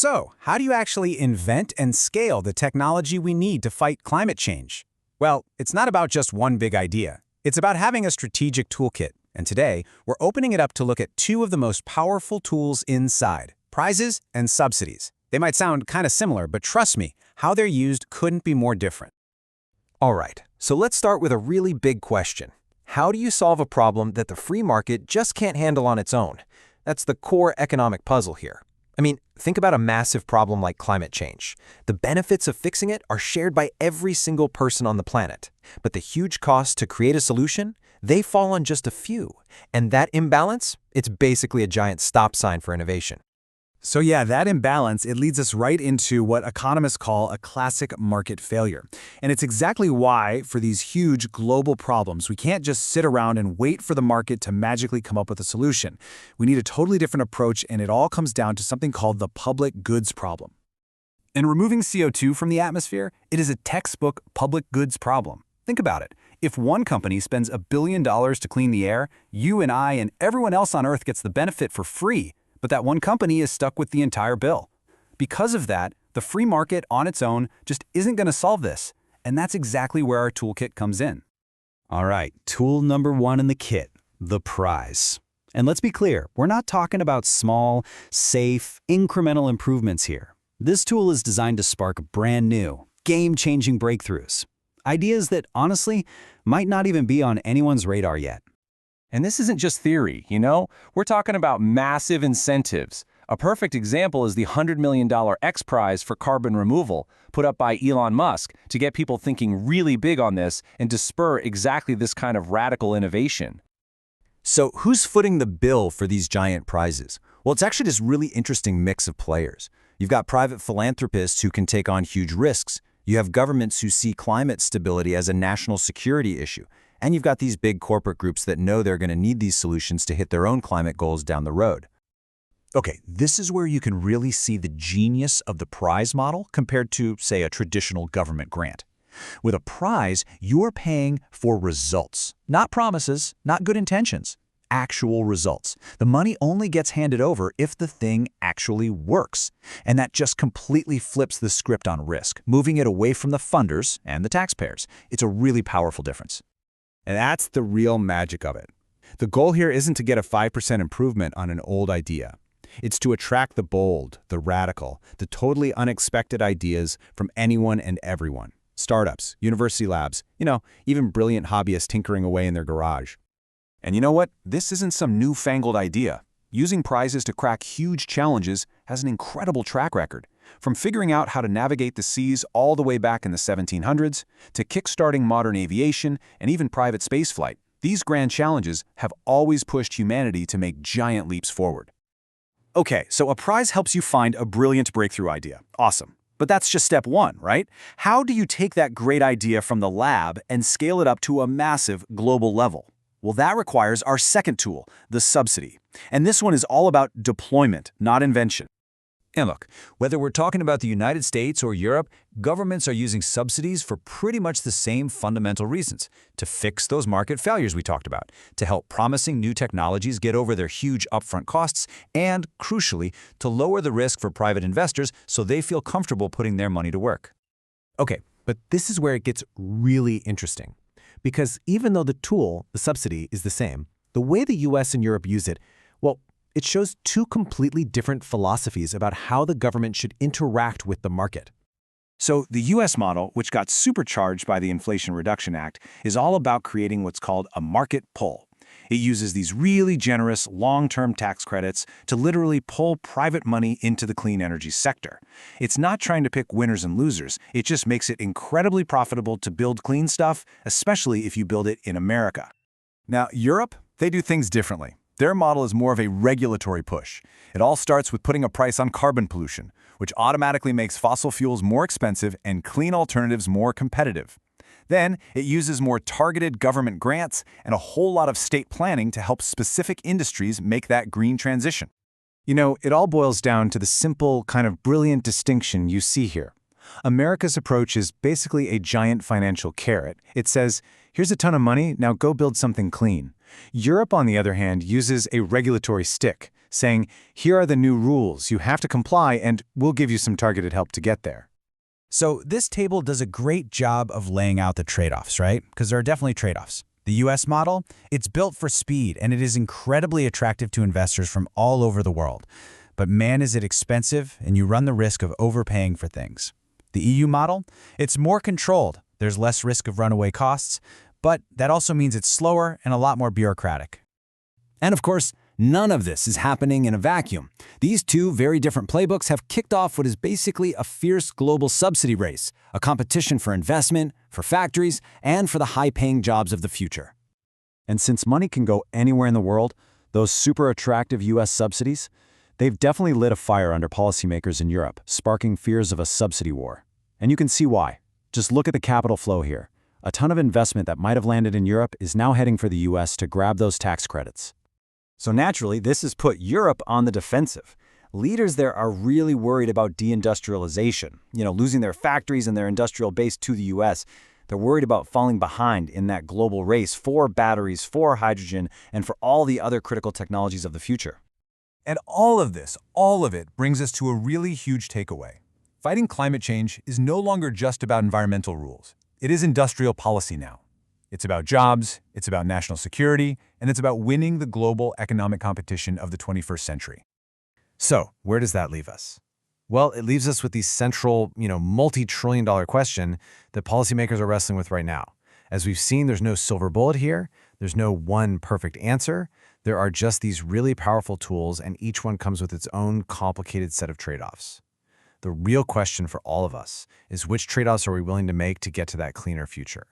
So, how do you actually invent and scale the technology we need to fight climate change? Well, it's not about just one big idea. It's about having a strategic toolkit. And today, we're opening it up to look at two of the most powerful tools inside: prizes and subsidies. They might sound kind of similar, but trust me, how they're used couldn't be more different. All right, so let's start with a really big question. How do you solve a problem that the free market just can't handle on its own? That's the core economic puzzle here. I mean, think about a massive problem like climate change. The benefits of fixing it are shared by every single person on the planet. But the huge costs to create a solution, they fall on just a few. And that imbalance, it's basically a giant stop sign for innovation. So yeah, that imbalance, it leads us right into what economists call a classic market failure. And it's exactly why, for these huge global problems, we can't just sit around and wait for the market to magically come up with a solution. We need a totally different approach, and it all comes down to something called the public goods problem. In removing CO2 from the atmosphere, it is a textbook public goods problem. Think about it. If one company spends $1 billion to clean the air, you and I and everyone else on Earth gets the benefit for free. But that one company is stuck with the entire bill. Because of that, the free market on its own just isn't going to solve this. And that's exactly where our toolkit comes in. All right, tool number one in the kit, the prize. And let's be clear, we're not talking about small, safe, incremental improvements here. This tool is designed to spark brand new, game-changing breakthroughs. Ideas that, honestly, might not even be on anyone's radar yet. And this isn't just theory, We're talking about massive incentives. A perfect example is the $100 million X Prize for carbon removal, put up by Elon Musk to get people thinking really big on this and to spur exactly this kind of radical innovation. So who's footing the bill for these giant prizes? Well, it's actually this really interesting mix of players. You've got private philanthropists who can take on huge risks. You have governments who see climate stability as a national security issue. And you've got these big corporate groups that know they're going to need these solutions to hit their own climate goals down the road. Okay, this is where you can really see the genius of the prize model compared to, say, a traditional government grant. With a prize, you're paying for results, not promises, not good intentions, actual results. The money only gets handed over if the thing actually works. And that just completely flips the script on risk, moving it away from the funders and the taxpayers. It's a really powerful difference. And that's the real magic of it. The goal here isn't to get a 5% improvement on an old idea. It's to attract the bold, the radical, the totally unexpected ideas from anyone and everyone. Startups, university labs, even brilliant hobbyists tinkering away in their garage. And you know what? This isn't some newfangled idea. Using prizes to crack huge challenges has an incredible track record. From figuring out how to navigate the seas all the way back in the 1700s, to kickstarting modern aviation and even private spaceflight, these grand challenges have always pushed humanity to make giant leaps forward. Okay, so a prize helps you find a brilliant breakthrough idea. Awesome. But that's just step one, right? How do you take that great idea from the lab and scale it up to a massive global level? Well, that requires our second tool, the subsidy. And this one is all about deployment, not invention. And look, whether we're talking about the United States or Europe, governments are using subsidies for pretty much the same fundamental reasons: to fix those market failures we talked about, to help promising new technologies get over their huge upfront costs, and, crucially, to lower the risk for private investors so they feel comfortable putting their money to work. Okay, but this is where it gets really interesting. Because even though the tool, the subsidy, is the same, the way the US and Europe use it, well, it shows two completely different philosophies about how the government should interact with the market. So the US model, which got supercharged by the Inflation Reduction Act, is all about creating what's called a market pull. It uses these really generous long-term tax credits to literally pull private money into the clean energy sector. It's not trying to pick winners and losers. It just makes it incredibly profitable to build clean stuff, especially if you build it in America. Now, Europe, they do things differently. Their model is more of a regulatory push. It all starts with putting a price on carbon pollution, which automatically makes fossil fuels more expensive and clean alternatives more competitive. Then, it uses more targeted government grants and a whole lot of state planning to help specific industries make that green transition. It all boils down to the simple, kind of brilliant distinction you see here. America's approach is basically a giant financial carrot. It says, here's a ton of money, now go build something clean. Europe, on the other hand, uses a regulatory stick. saying, here are the new rules, you have to comply, and we'll give you some targeted help to get there. So this table does a great job of laying out the trade-offs, right? Because there are definitely trade-offs. The US model, it's built for speed, and it is incredibly attractive to investors from all over the world. But man, is it expensive, and you run the risk of overpaying for things. The EU model, it's more controlled. There's less risk of runaway costs, but that also means it's slower and a lot more bureaucratic. And of course, none of this is happening in a vacuum. These two very different playbooks have kicked off what is basically a fierce global subsidy race, a competition for investment, for factories, and for the high-paying jobs of the future. And since money can go anywhere in the world, those super attractive US subsidies, they've definitely lit a fire under policymakers in Europe, sparking fears of a subsidy war. And you can see why. Just look at the capital flow here. A ton of investment that might have landed in Europe is now heading for the US to grab those tax credits. So naturally, this has put Europe on the defensive. Leaders there are really worried about deindustrialization, losing their factories and their industrial base to the US. They're worried about falling behind in that global race for batteries, for hydrogen, and for all the other critical technologies of the future. And all of it brings us to a really huge takeaway. Fighting climate change is no longer just about environmental rules. It is industrial policy now. It's about jobs, it's about national security, and it's about winning the global economic competition of the 21st century. So, where does that leave us? Well, it leaves us with the central, multi-trillion-dollar question that policymakers are wrestling with right now. As we've seen, there's no silver bullet here. There's no one perfect answer. There are just these really powerful tools, and each one comes with its own complicated set of trade-offs. The real question for all of us is, which trade-offs are we willing to make to get to that cleaner future?